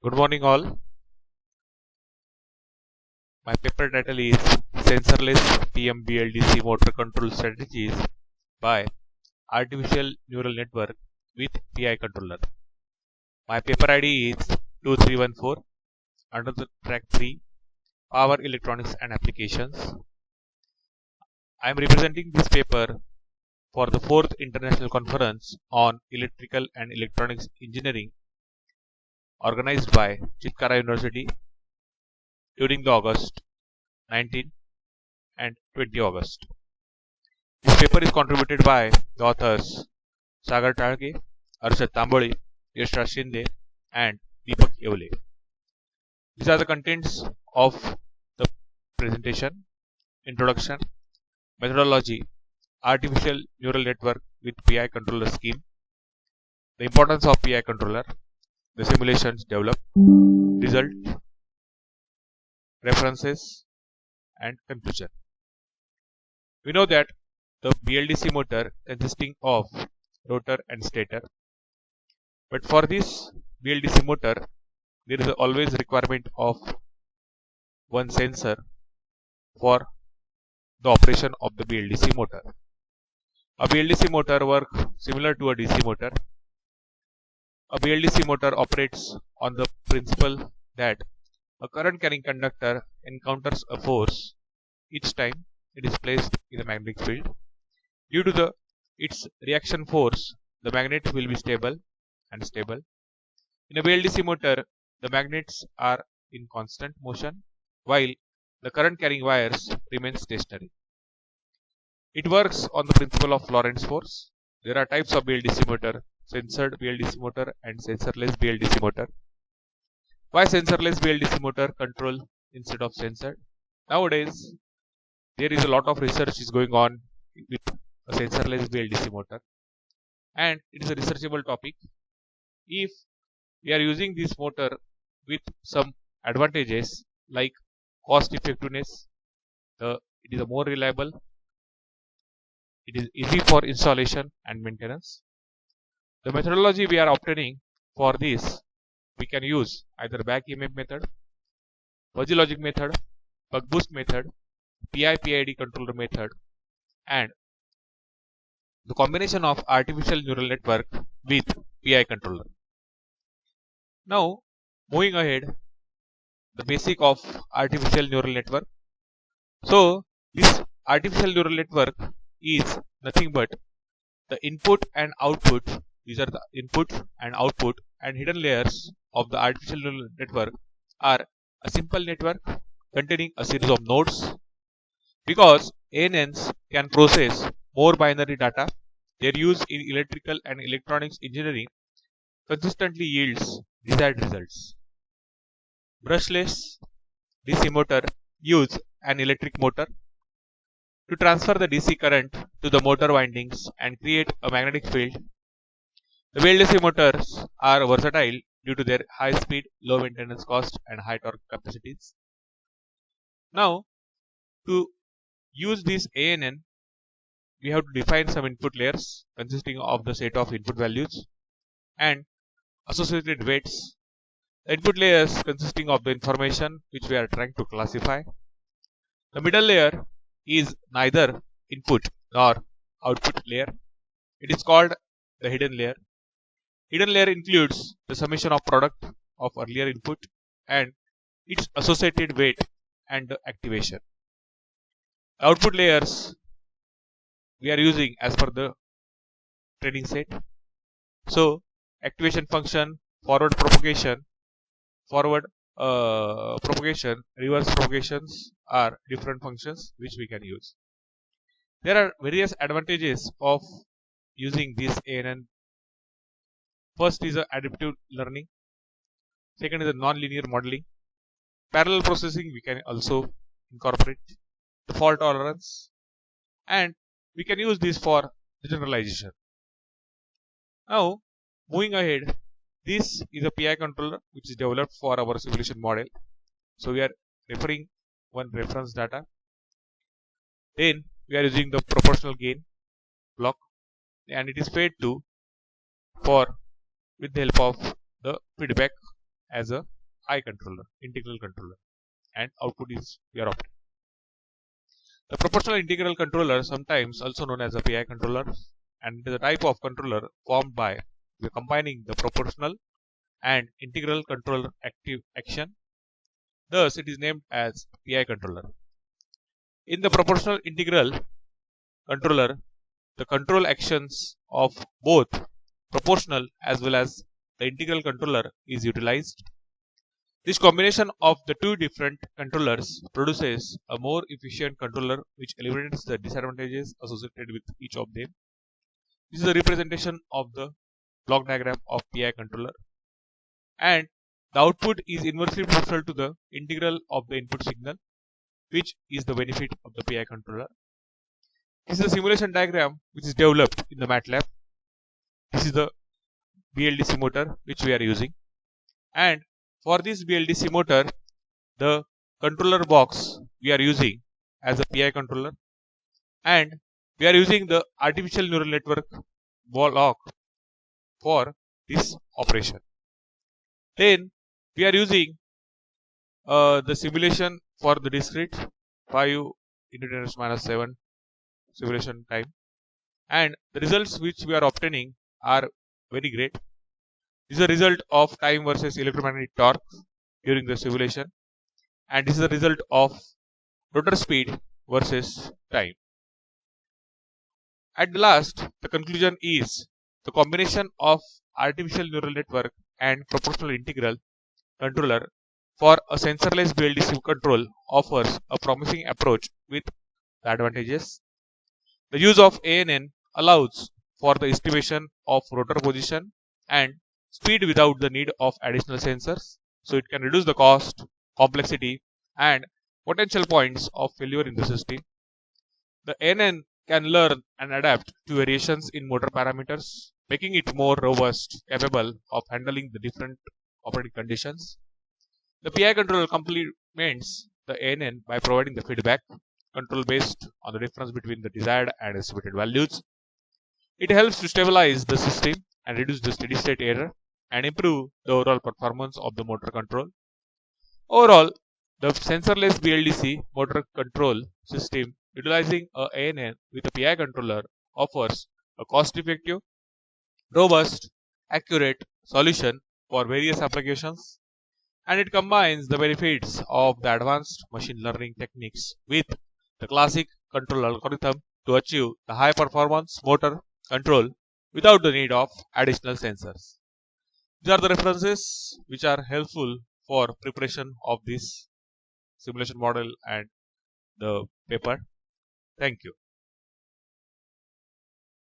Good morning, all. My paper title is Sensorless PM-BLDC Motor Control Strategies by Artificial Neural Network with PI Controller. My paper ID is 2314 under the track 3 Power Electronics and Applications. I am representing this paper for the 4th International Conference on Electrical and Electronics Engineering organized by Chitkara University during the August 19 and 20 August. This paper is contributed by the authors Sagar Talge, Arshad Tamboli, Yashra Shinde and Deepak Yevle. These are the contents of the presentation: introduction, methodology, artificial neural network with PI controller scheme, the importance of PI controller, the simulations developed, result, references and conclusion. We know that the BLDC motor consisting of rotor and stator, but for this BLDC motor there is always requirement of one sensor for the operation of the BLDC motor. A BLDC motor works similar to a DC motor. A BLDC motor operates on the principle that a current carrying conductor encounters a force each time it is placed in a magnetic field. Due to its reaction force, the magnet will be stable and stable. In a BLDC motor, the magnets are in constant motion while the current carrying wires remain stationary. It works on the principle of Lorentz force. There are types of BLDC motor: sensored BLDC motor and sensorless BLDC motor. Why sensorless BLDC motor control instead of censored? Nowadays, there is a lot of research is going on with a sensorless BLDC motor, and it is a researchable topic. If we are using this motor with some advantages like cost effectiveness, it is a more reliable, it is easy for installation and maintenance. The methodology we are obtaining for this, we can use either back EMF method, fuzzy logic method, buck boost method, PI/PID controller method, and the combination of artificial neural network with PI controller. Now, moving ahead, the basic of artificial neural network. So, this artificial neural network is nothing but the input and output. These are the input and output and hidden layers of the artificial neural network are a simple network containing a series of nodes. Because ANNs can process more binary data, their use in electrical and electronics engineering consistently yields desired results. Brushless DC motor use an electric motor to transfer the DC current to the motor windings and create a magnetic field. The BLDC motors are versatile due to their high speed, low maintenance cost and high torque capacities. Now, to use this ANN, we have to define some input layers consisting of the set of input values and associated weights. The input layers consisting of the information which we are trying to classify. The middle layer is neither input nor output layer. It is called the hidden layer. Hidden layer includes the summation of product of earlier input and its associated weight and activation. Output layers we are using as per the training set. So, activation function, forward propagation, reverse propagations are different functions which we can use. There are various advantages of using this ANN. First is adaptive learning. Second is non-linear modeling. Parallel processing we can also incorporate. The fault tolerance, and we can use this for generalization. Now, moving ahead, this is a PI controller which is developed for our simulation model. So, we are referring one reference data. Then, we are using the proportional gain block and it is fed to with the help of the feedback as a I controller, integral controller, and output is we are opting. The proportional integral controller, sometimes also known as a PI controller, and it is a type of controller formed by combining the proportional and integral controller active action. Thus, it is named as PI controller. In the proportional integral controller, the control actions of both proportional as well as the integral controller is utilized. This combination of the two different controllers produces a more efficient controller which eliminates the disadvantages associated with each of them. This is a representation of the block diagram of PI controller, and the output is inversely proportional to the integral of the input signal, which is the benefit of the PI controller. This is a simulation diagram which is developed in the MATLAB. This is the BLDC motor which we are using, and for this BLDC motor, the controller box we are using as a PI controller, and we are using the artificial neural network block for this operation. Then we are using the simulation for the discrete 5 × 10⁻⁷ simulation time, and the results which we are obtaining are very great. This is a result of time versus electromagnetic torque during the simulation, and this is a result of rotor speed versus time. At the last, the conclusion is the combination of artificial neural network and proportional integral controller for a sensorless BLDC control offers a promising approach with the advantages. The use of ANN allows for the estimation of rotor position and speed without the need of additional sensors, so it can reduce the cost, complexity, and potential points of failure in the system. The ANN can learn and adapt to variations in motor parameters, making it more robust, capable of handling the different operating conditions. The PI controller complements the ANN by providing the feedback control based on the difference between the desired and estimated values. It helps to stabilize the system and reduce the steady state error and improve the overall performance of the motor control. Overall, the sensorless BLDC motor control system utilizing a ANN with a PI controller offers a cost-effective, robust, accurate solution for various applications, and it combines the benefits of the advanced machine learning techniques with the classic control algorithm to achieve the high performance motor control without the need of additional sensors. These are the references which are helpful for preparation of this simulation model and the paper. Thank you.